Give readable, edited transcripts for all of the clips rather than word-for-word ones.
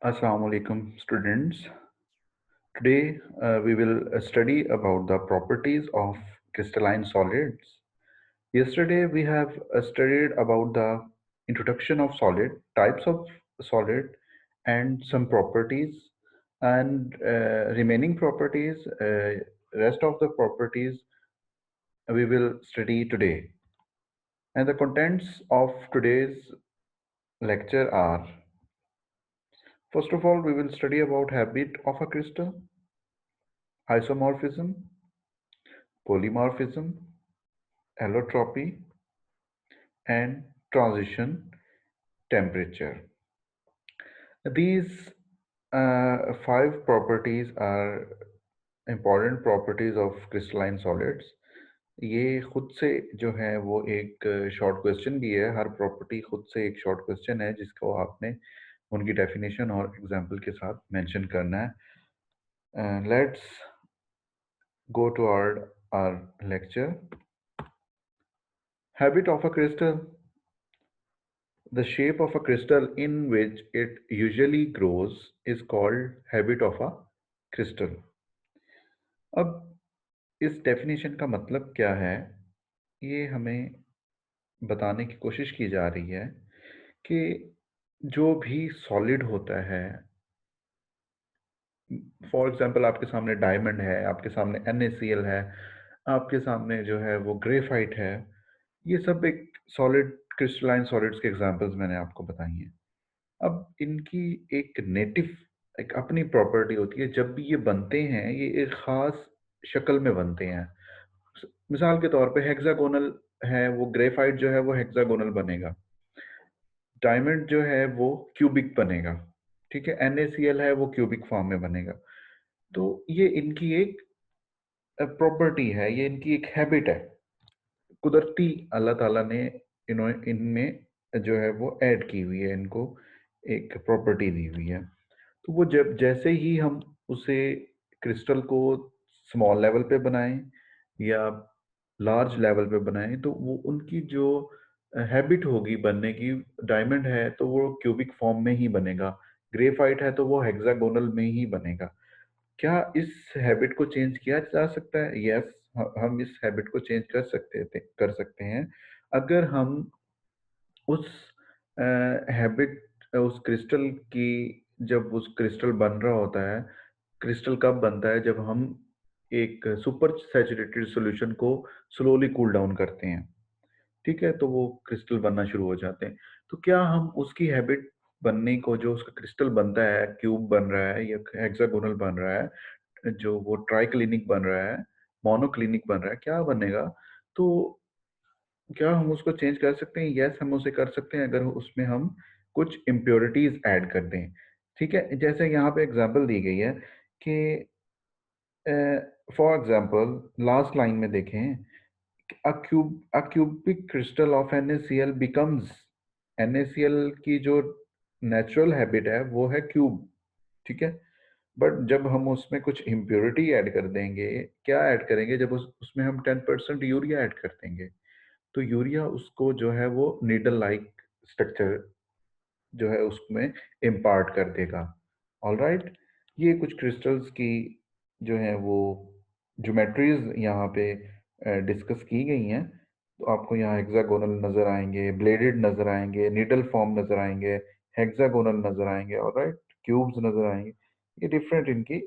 Assalamu alaikum students. Today we will study about the properties of crystalline solids. Yesterday we have studied about the introduction of solid, types of solid and some properties and remaining properties, rest of the properties we will study today. And the contents of today's lecture are, first of all, we will study about habit of a crystal, isomorphism, polymorphism, allotropy, and transition temperature. These five properties are important properties of crystalline solids. ये खुद से जो है वो एक short question भी है, हर property खुद से एक शॉर्ट क्वेश्चन है जिसको आपने उनकी डेफिनेशन और एग्जांपल के साथ मेंशन करना है. Let's go to our lecture. Habit of a crystal. The shape of a crystal in which it usually grows is called habit of a crystal. अब इस डेफिनेशन का मतलब क्या है, ये हमें बताने की कोशिश की जा रही है कि जो भी सॉलिड होता है, फॉर एग्जांपल आपके सामने डायमंड है, आपके सामने NaCl है, आपके सामने जो है वो ग्रेफाइट है, ये सब एक सॉलिड क्रिस्टलाइन सॉलिड्स के एग्जांपल्स मैंने आपको बताई हैं. अब इनकी एक नेटिव एक अपनी प्रॉपर्टी होती है. जब भी ये बनते हैं ये एक खास शक्ल में बनते हैं. मिसाल के तौर पे हेक्सागोनल है, वो ग्रेफाइट जो है वो हेक्सागोनल बनेगा. डायमंड जो है वो क्यूबिक बनेगा. ठीक है, NaCl है वो क्यूबिक फॉर्म में बनेगा. तो ये इनकी एक प्रॉपर्टी है, ये इनकी एक हैबिट है, कुदरती अल्लाह ताला ने इन्होंने इनमें जो है वो ऐड की हुई है, इनको एक प्रॉपर्टी दी हुई है. तो वो जब जैसे ही हम उसे क्रिस्टल को स्मॉल लेवल पे बनाएं या लार्ज लेवल पे बनाएं तो वो उनकी जो हैबिट होगी बनने की, डायमंड है तो वो क्यूबिक फॉर्म में ही बनेगा, ग्रेफाइट है तो वो हेक्सागोनल में ही बनेगा. क्या इस हैबिट को चेंज किया जा सकता है? यस, हम इस हैबिट को चेंज कर सकते हैं अगर हम उस हैबिट उस क्रिस्टल की, जब उस क्रिस्टल बन रहा होता है, क्रिस्टल कब बनता है जब हम एक सुपर सैचुरेटेड सॉल्यूशन को स्लोली कूल डाउन करते हैं. ठीक है, तो वो क्रिस्टल बनना शुरू हो जाते हैं. तो क्या हम उसकी हैबिट बनने को, जो उसका क्रिस्टल बनता है, क्यूब बन रहा है या हेक्सागोनल बन रहा है, जो वो ट्राइक्लिनिक बन रहा है, मोनोक्लिनिक बन रहा है, क्या बनेगा? तो क्या हम उसको चेंज कर सकते हैं? यस, हम उसे कर सकते हैं अगर उसमें हम कुछ इम्प्योरिटीज ऐड कर दें. ठीक है, जैसे यहाँ पे एग्जांपल दी गई है कि फॉर एग्जांपल लास्ट लाइन में देखें, a cubic crystal of NaCl becomes, NaCl की जो नेचुरल हैबिट है वो है क्यूब. ठीक है, बट जब हम उसमें कुछ इम्प्योरिटी ऐड कर देंगे, क्या ऐड करेंगे, जब उसमें हम 10% यूरिया ऐड कर देंगे तो यूरिया उसको जो है वो नीडल लाइक स्ट्रक्चर जो है उसमें इम्पार्ट कर देगा. ऑल राइट, ये कुछ क्रिस्टल्स की जो है वो ज्योमेट्रीज यहाँ पे डिस्कस की गई हैं. तो आपको यहाँ हेक्सागोनल नजर आएंगे, ब्लेडेड नजर आएंगे, नीडल फॉर्म नजर आएंगे, हेक्सागोनल नजर आएंगे, और राइट क्यूब्स नजर आएंगे. ये डिफरेंट इनकी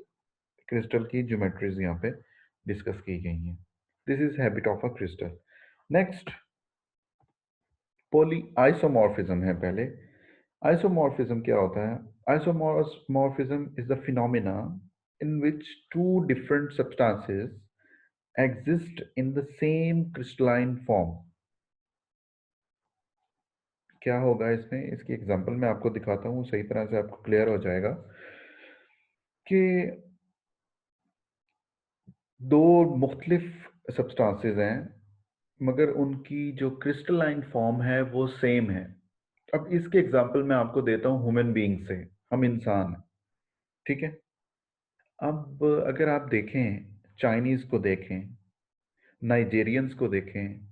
क्रिस्टल की ज्योमेट्रीज यहाँ पे डिस्कस की गई हैं. This is habit of a crystal. Next, poly isomorphism है पहले. आइसोमॉर्फिज्म क्या होता है? Isomorphism is the phenomena in which two different substances exist in the same crystalline form. क्या होगा इसमें? इसकी एग्जांपल मैं आपको दिखाता हूँ, सही तरह से आपको क्लियर हो जाएगा कि दो मुख्तलिफ सब्सटेंसेस हैं मगर उनकी जो क्रिस्टलाइन फॉर्म है वो सेम है. अब इसके एग्जांपल मैं आपको देता हूँ ह्यूमन बीइंग से. हम इंसान हैं. ठीक है, अब अगर आप देखें, चाइनीज को देखें, नाइजेरियंस को देखें,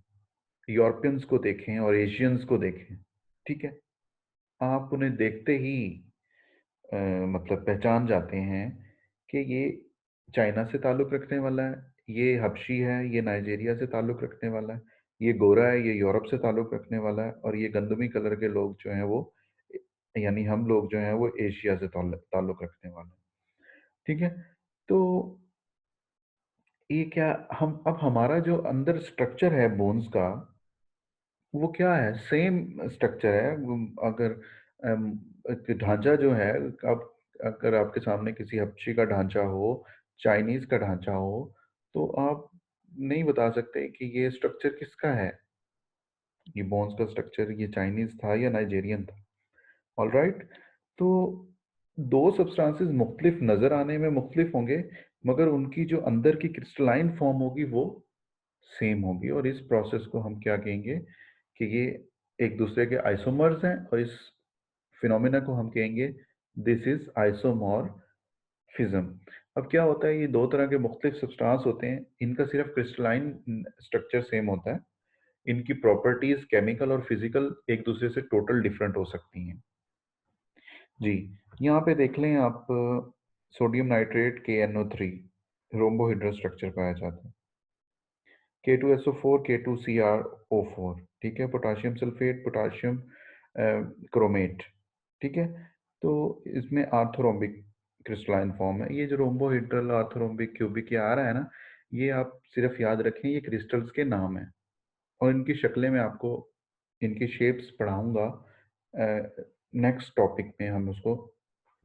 यूरोपियंस को देखें और एशियंस को देखें. ठीक है, आप उन्हें देखते ही मतलब पहचान जाते हैं कि ये चाइना से ताल्लुक़ रखने वाला है, ये हबशी है, ये नाइजीरिया से ताल्लुक़ रखने वाला है, ये गोरा है, ये यूरोप से ताल्लुक़ रखने वाला है और ये गंदमी कलर के लोग जो हैं वो यानी हम लोग जो हैं वो एशिया से ताल्लुक़ रखने वाले हैं। ठीक है? तो ये क्या हम अब हमारा जो अंदर स्ट्रक्चर है बोन्स का, वो क्या है? सेम स्ट्रक्चर है। अगर अम, एक ढांचा जो है, अब अगर आपके सामने किसी हबशी का ढांचा हो, चाइनीज़ का ढांचा हो, तो आप नहीं बता सकते कि ये स्ट्रक्चर किसका है। ये बोन्स का स्ट्रक्चर ये चाइनीज़ था या नाइजीरियन था। ऑलराइट? तो 2 सब्सटेंसेस मुख्तलिफ नज़र आने में मुख्तलिफ होंगे, मगर उनकी जो अंदर की क्रिस्टलाइन फॉर्म होगी वो सेम होगी और इस प्रोसेस को हम क्या कहेंगे कि ये एक दूसरे के आइसोमर्स हैं और इस फिनोमेना को हम कहेंगे दिस इज आइसोमॉर्फिज्म। अब क्या होता है, ये दो तरह के मुख्तलिफ सब्सटेंस होते हैं, इनका सिर्फ क्रिस्टलाइन स्ट्रक्चर सेम होता है, इनकी प्रॉपर्टीज केमिकल और फिजिकल एक दूसरे से टोटल डिफरेंट हो सकती हैं। जी, यहाँ पे देख लें आप, sodium nitrate KNO3 rhombohedral structure पाया जाता है। K2SO4 K2CrO4, ठीक है, पोटाशियम सल्फेट, पोटाशियम क्रोमेट, ठीक है। तो इसमें आर्थोरोम्बिक क्रिस्टलाइन फॉर्म है। ये जो रोम्बोहेड्रल आर्थोरोम्बिक क्यूबिक ये आ रहा है ना, ये आप सिर्फ याद रखें ये क्रिस्टल्स के नाम हैं और इनकी शक्लें मैं आपको इनकी शेप्स पढ़ाऊंगा। नेक्स्ट टॉपिक में हम उसको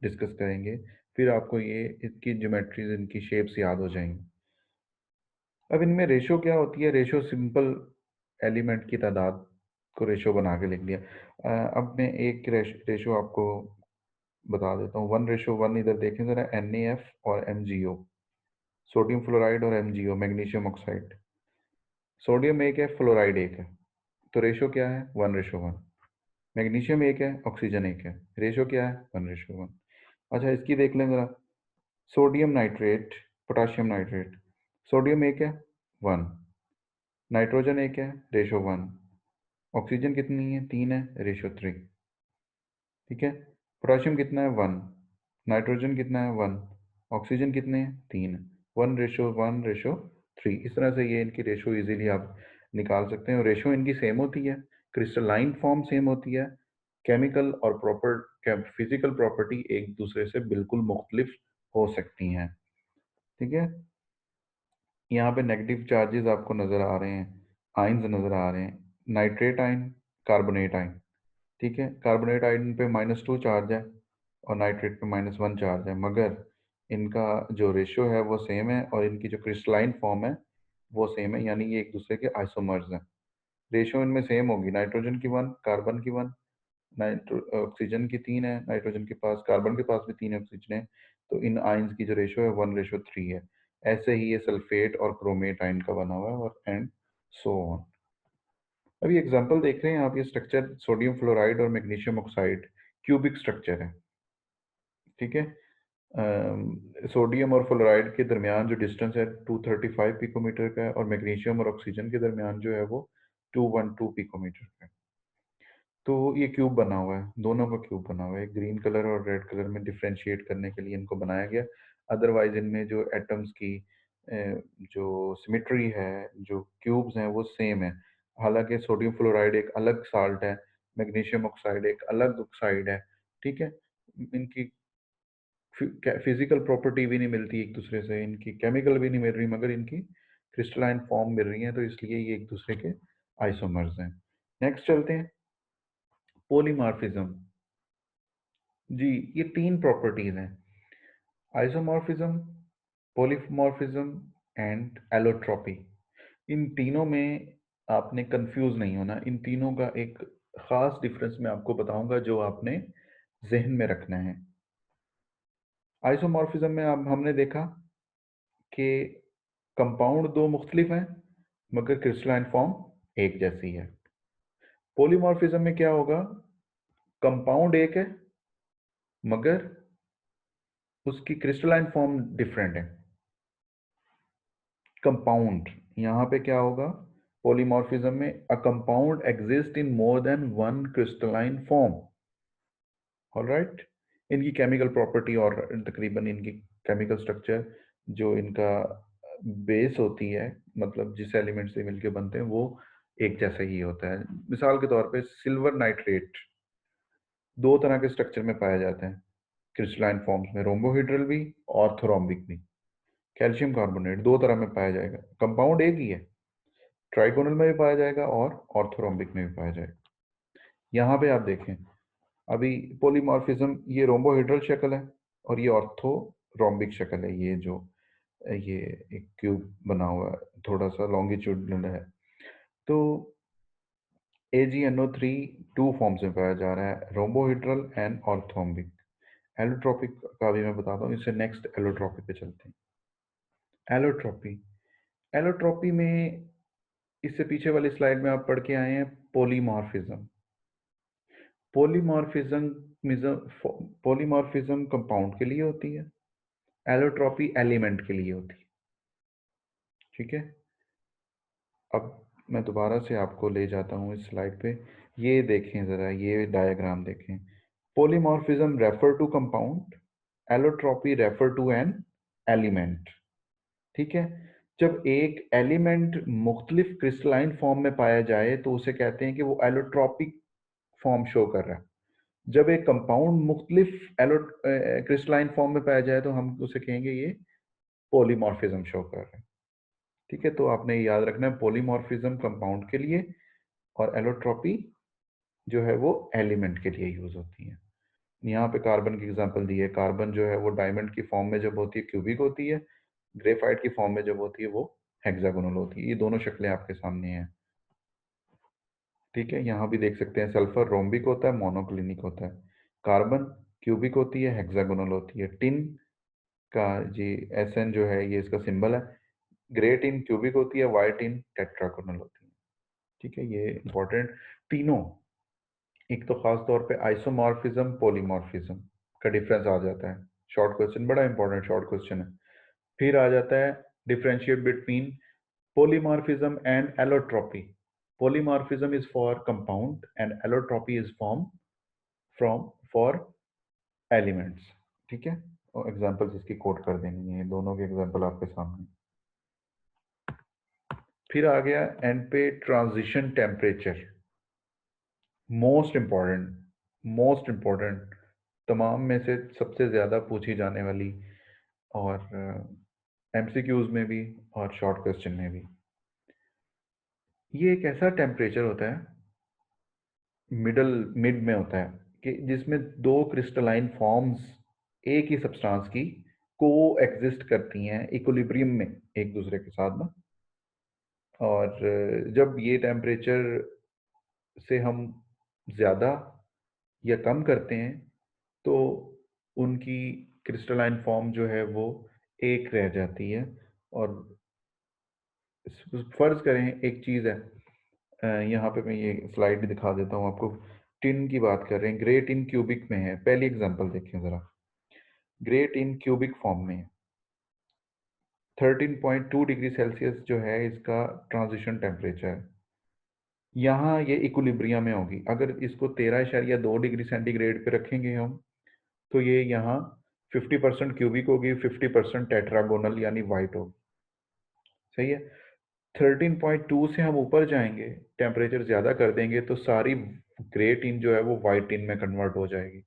डिस्कस करेंगे, फिर आपको ये इसकी ज्योमेट्रीज इनकी शेप्स याद हो जाएंगी। अब इनमें रेशो क्या होती है? रेशो सिंपल एलिमेंट की तादाद को रेशो बना के लिख दिया। अब मैं एक रेशो आपको बता देता हूँ। 1:1 इधर देखें ज़रा, NaF और MgO, सोडियम फ्लोराइड और MgO मैग्नीशियम ऑक्साइड। सोडियम एक है, फ्लोराइड एक है, तो रेशो क्या है? 1:1। मैग्नीशियम एक है, ऑक्सीजन एक है, रेशो क्या है? 1:1। अच्छा, इसकी देख लें ज़रा, sodium nitrate, potassium nitrate, sodium एक है, 1, नाइट्रोजन एक है, रेशो 1, ऑक्सीजन कितनी है? 3 है, रेशो 3, ठीक है। पोटाशियम कितना है? 1, नाइट्रोजन कितना है? 1, ऑक्सीजन कितने हैं? 3, 1:1:3। इस तरह से ये इनकी रेशो इजीली आप निकाल सकते हैं और रेशो इनकी सेम होती है, क्रिस्टलाइन फॉर्म सेम होती है, केमिकल और फिजिकल प्रॉपर्टी एक दूसरे से बिल्कुल मुख्तलिफ हो सकती हैं, ठीक है। यहाँ पे नेगेटिव चार्जेस आपको नज़र आ रहे हैं, आयन्स नज़र आ रहे हैं, नाइट्रेट आयन, कार्बोनेट आयन, ठीक है। कार्बोनेट आयन पे -2 चार्ज है और नाइट्रेट पे -1 चार्ज है, मगर इनका जो रेशियो है वो सेम है और इनकी जो क्रिस्टलाइन फॉर्म है वो सेम है, यानी ये एक दूसरे के आइसोमर्स हैं। रेशियो इनमें सेम होगी, नाइट्रोजन की 1, कार्बन की 1, ऑक्सीजन की 3 है, नाइट्रोजन के पास, कार्बन के पास भी 3 ऑक्सीजन है, तो इन आयन्स की जो रेशियो है 1:3 है। ऐसे ही ये सल्फेट और क्रोमेट आयन का बना हुआ है और एंड सो ऑन। अभी एग्जांपल देख रहे हैं आप, ये स्ट्रक्चर सोडियम फ्लोराइड और मैग्नीशियम ऑक्साइड क्यूबिक स्ट्रक्चर है, ठीक है। सोडियम और फ्लोराइड के दरमियान जो डिस्टेंस है 235 पिकोमीटर का है और मैग्नीशियम और ऑक्सीजन के दरमियान जो है वो 212 पिकोमीटर का है। तो ये क्यूब बना हुआ है, दोनों का क्यूब बना हुआ है, ग्रीन कलर और रेड कलर में डिफरेंशिएट करने के लिए इनको बनाया गया। अदरवाइज इनमें जो एटम्स की जो सिमेट्री है, जो क्यूब्स हैं वो सेम है। हालांकि सोडियम फ्लोराइड एक अलग साल्ट है, मैग्नीशियम ऑक्साइड एक अलग ऑक्साइड है, ठीक है। इनकी फिजिकल प्रॉपर्टी भी नहीं मिलती एक दूसरे से, इनकी केमिकल भी नहीं मिल रही, मगर इनकी क्रिस्टलाइन फॉर्म मिल रही है, तो इसलिए ये एक दूसरे के आइसोमर्स हैं। नेक्स्ट चलते हैं, पोलीमार्फिज्म। जी, ये 3 प्रॉपर्टीज हैं, आइसोमॉर्फिज्म, पॉलीमॉर्फिज्म एंड एलोट्रॉपी। इन तीनों में आपने कंफ्यूज नहीं होना, इन तीनों का एक खास डिफरेंस मैं आपको बताऊंगा जो आपने जहन में रखना है। आइसोमॉर्फिज्म में अब हमने देखा कि कंपाउंड दो मुख्तलिफ हैं मगर क्रिस्टलाइन फॉर्म एक जैसी है। पॉलीमॉर्फिज्म में क्या होगा, कंपाउंड एक है मगर उसकी क्रिस्टलाइन फॉर्म डिफरेंट है। कंपाउंड, यहाँ पे क्या होगा, पॉलीमॉर्फिज्म में a compound exist in more than one crystalline form, alright. इनकी केमिकल प्रॉपर्टी और तकरीबन इनकी केमिकल स्ट्रक्चर जो इनका बेस होती है, मतलब जिस एलिमेंट से मिलके बनते हैं, वो एक जैसा ही होता है। मिसाल के तौर पे सिल्वर नाइट्रेट 2 तरह के स्ट्रक्चर में पाया जाता है क्रिस्टलाइन फॉर्म्स में, रोम्बोहेड्रल भी, ऑर्थोरोम्बिक भी। कैल्शियम कार्बोनेट 2 तरह में पाया जाएगा, कंपाउंड एक ही है, ट्राइगोनल में भी पाया जाएगा और ऑर्थोरोम्बिक में भी पाया जाएगा। यहाँ पे आप देखें, अभी पॉलीमॉर्फिज्म, ये रोम्बोहेड्रल शक्ल है और ये ऑर्थोरोम्बिक शक्ल है। ये जो ये एक क्यूब बना हुआ है, थोड़ा सा लॉन्गिट्यूडनल है। तो AgNO3 2 फॉर्म्स में पाया जा रहा है, रोम्बोहेड्रल एंड ऑर्थोम्बिक। एलोट्रोपिक का भी मैं बताता हूँ, इससे नेक्स्ट एलोट्रोपिक पे चलते हैं। एलोट्रोपी, एलोट्रोपी में इससे पीछे वाली स्लाइड में आप पढ़ के आए हैं पॉलीमॉर्फिज्म। पॉलीमॉर्फिज्म पॉलीमॉर्फिज्म कंपाउंड के लिए होती है, एलोट्रोपी एलिमेंट के लिए होती है। ठीक है, अब मैं दोबारा से आपको ले जाता हूँ इस स्लाइड पे। ये देखें ज़रा, ये डायग्राम देखें। Polymorphism refer to compound, allotropy refer to an element. ठीक है, जब एक एलिमेंट मुख्तलिफ क्रिस्टलाइन फॉर्म में पाया जाए तो उसे कहते हैं कि वो एलोट्रोपिक फॉर्म शो कर रहा है। जब एक कंपाउंड मुख्तलिफ एलो क्रिस्टलाइन फॉर्म में पाया जाए तो हम उसे कहेंगे ये पॉलीमॉर्फिज्म शो कर रहा है। ठीक है, तो आपने याद रखना है, पॉलीमॉर्फिज्म कंपाउंड के लिए और एलोट्रोपी जो है वो एलिमेंट के लिए यूज होती है। यहाँ पे कार्बन की एग्जांपल दी है। कार्बन जो है वो डायमंड की फॉर्म में जब होती है क्यूबिक होती है, ग्रेफाइट की फॉर्म में जब होती है वो हेक्सागोनल होती है। ये दोनों शक्लें आपके सामने हैं। ठीक है, यहाँ भी देख सकते हैं, सल्फर रोम्बिक होता है, मोनोक्लिनिक होता है। कार्बन क्यूबिक होती है, हेक्सागोनल होती है। टिन का जी SN जो है ये इसका सिंबल है। ग्रे टिन क्यूबिक होती है, वाइट टिन टेट्रागोनल होती है। ठीक है, ये इंपॉर्टेंट तीनों। एक तो खास तौर पे आइसोमॉर्फिज्म पॉलीमॉर्फिज्म का डिफरेंस आ जाता है। शॉर्ट क्वेश्चन, बड़ा इंपॉर्टेंट शॉर्ट क्वेश्चन है। फिर आ जाता है differentiate between polymorphism and allotropy. Polymorphism is for compound and allotropy is for elements. ठीक है, और एग्जांपल्स इसकी कोट कर देंगे, ये दोनों के एग्जांपल आपके सामने। फिर आ गया एंड पे ट्रांजिशन टेम्परेचर, मोस्ट इम्पोर्टेंट, तमाम में से सबसे ज्यादा पूछी जाने वाली, और MCQs में भी और शॉर्ट क्वेश्चन में भी। ये एक ऐसा टेम्परेचर होता है, मिड में होता है, कि जिसमें दो क्रिस्टलाइन फॉर्म्स एक ही सब्सटेंस की को एग्जिस्ट करती हैं इक्विलिब्रियम में एक दूसरे के साथ ना। और जब ये टेम्परेचर से हम ज़्यादा या कम करते हैं तो उनकी क्रिस्टलाइन फॉर्म जो है वो एक रह जाती है। और फर्ज करें एक चीज़ है, यहाँ पे मैं ये स्लाइड भी दिखा देता हूँ आपको। टिन की बात कर रहे हैं, ग्रे टिन क्यूबिक में है। पहली एग्जांपल देखें ज़रा, ग्रे टिन क्यूबिक फॉर्म में है। 13.2 डिग्री सेल्सियस जो है इसका ट्रांजिशन टेम्परेचर है। यहाँ ये इक्विलिब्रियम में होगी। अगर इसको 13.2 डिग्री सेंटीग्रेड पे रखेंगे हम, तो ये यहाँ 50% क्यूबिक होगी, 50% टेट्रागोनल यानी वाइट होगी। सही है, 13.2 से हम ऊपर जाएंगे, टेम्परेचर ज़्यादा कर देंगे तो सारी ग्रे टिन जो है वो वाइट टिन में कन्वर्ट हो जाएगी।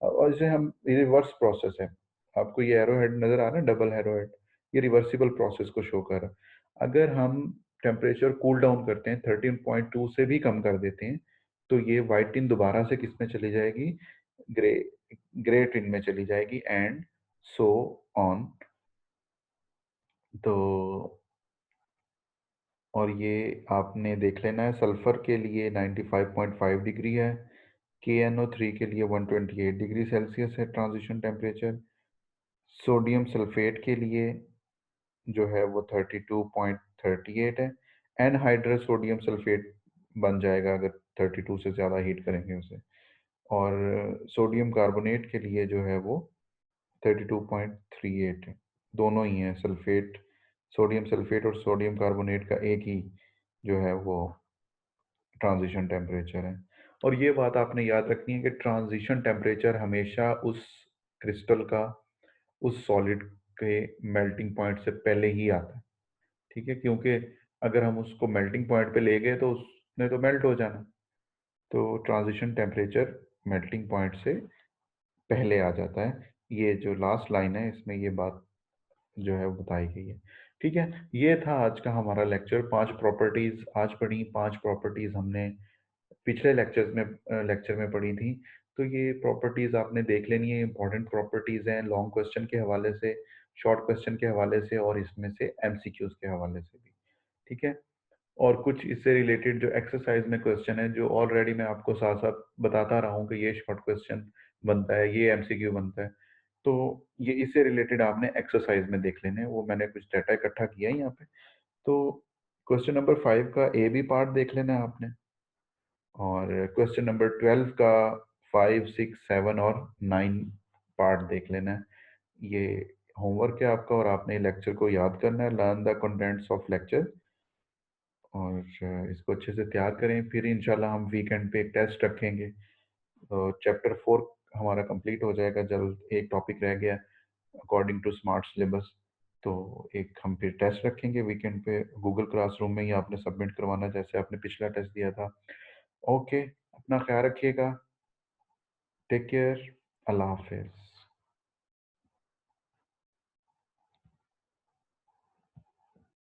और इसे हम, ये रिवर्स प्रोसेस है। आपको ये एरो हेड नजर आ रहा है, डबल एरो हेड, ये रिवर्सिबल प्रोसेस को शो कर रहा है। अगर हम टेम्परेचर कूल डाउन करते हैं, 13.2 से भी कम कर देते हैं, तो ये वाइट टिन दोबारा से किस में चली जाएगी, ग्रे ग्रे टिन में चली जाएगी, एंड सो ऑन। तो और ये आपने देख लेना है, सल्फर के लिए 95.5 डिग्री है, KNO3 के लिए 128 डिग्री सेल्सियस है ट्रांजिशन टेम्परेचर। सोडियम सल्फेट के लिए जो है वो 32.38 है। एनहाइड्रस सोडियम सल्फेट बन जाएगा अगर 32 से ज़्यादा हीट करेंगे उसे। और सोडियम कार्बोनेट के लिए जो है वो 32.38 है। दोनों ही हैं सल्फेट, सोडियम सल्फेट और सोडियम कार्बोनेट का एक ही जो है वो ट्रांजिशन टेम्परेचर है। और ये बात आपने याद रखनी है कि ट्रांज़िशन टेम्परेचर हमेशा उस क्रिस्टल का, उस सॉलिड के मेल्टिंग पॉइंट से पहले ही आता है, ठीक है? क्योंकि अगर हम उसको मेल्टिंग पॉइंट पे ले गए तो उसने तो मेल्ट हो जाना। तो ट्रांज़िशन टेम्परेचर मेल्टिंग पॉइंट से पहले आ जाता है। ये जो लास्ट लाइन है इसमें ये बात जो है वो बताई गई है। ठीक है? ये था आज का हमारा लेक्चर 5 प्रॉपर्टीज़ आज पढ़ी, 5 प्रॉपर्टीज़ हमने पिछले लेक्चर में पढ़ी थी। तो ये प्रॉपर्टीज़ आपने देख लेनी है, इम्पोर्टेंट प्रॉपर्टीज़ हैं लॉन्ग क्वेश्चन के हवाले से, शॉर्ट क्वेश्चन के हवाले से और इसमें से एमसीक्यूज़ के हवाले से भी। ठीक है? और कुछ इससे रिलेटेड जो एक्सरसाइज में क्वेश्चन है, जो ऑलरेडी मैं आपको साथ-साथ बताता रहा हूँ कि ये शॉर्ट क्वेश्चन बनता है, ये एमसीक्यू बनता है। तो ये इससे रिलेटेड आपने एक्सरसाइज में देख लेने हैं, वो मैंने कुछ डाटा इकट्ठा किया है यहाँ पे। तो क्वेश्चन नंबर 5 का ए बी पार्ट देख लेना है आपने और क्वेश्चन नंबर 12 का 5, 6, 7 और 9 पार्ट देख लेना है। ये होमवर्क है आपका और आपने लेक्चर को याद करना है, learn the contents of lecture और इसको अच्छे से तैयार करें। फिर इंशाल्लाह हम वीकेंड पे एक टेस्ट रखेंगे। चैप्टर 4 हमारा कंप्लीट हो जाएगा जल्द, एक टॉपिक रह गया अकॉर्डिंग टू स्मार्ट सिलेबस। तो एक हम फिर टेस्ट रखेंगे वीकेंड पे, गूगल क्लासरूम में ही आपने सबमिट करवाना जैसे आपने पिछला टेस्ट दिया था। ओके, अपना ख्याल रखिएगा। Take care. अल्लाह हाफ़िज़।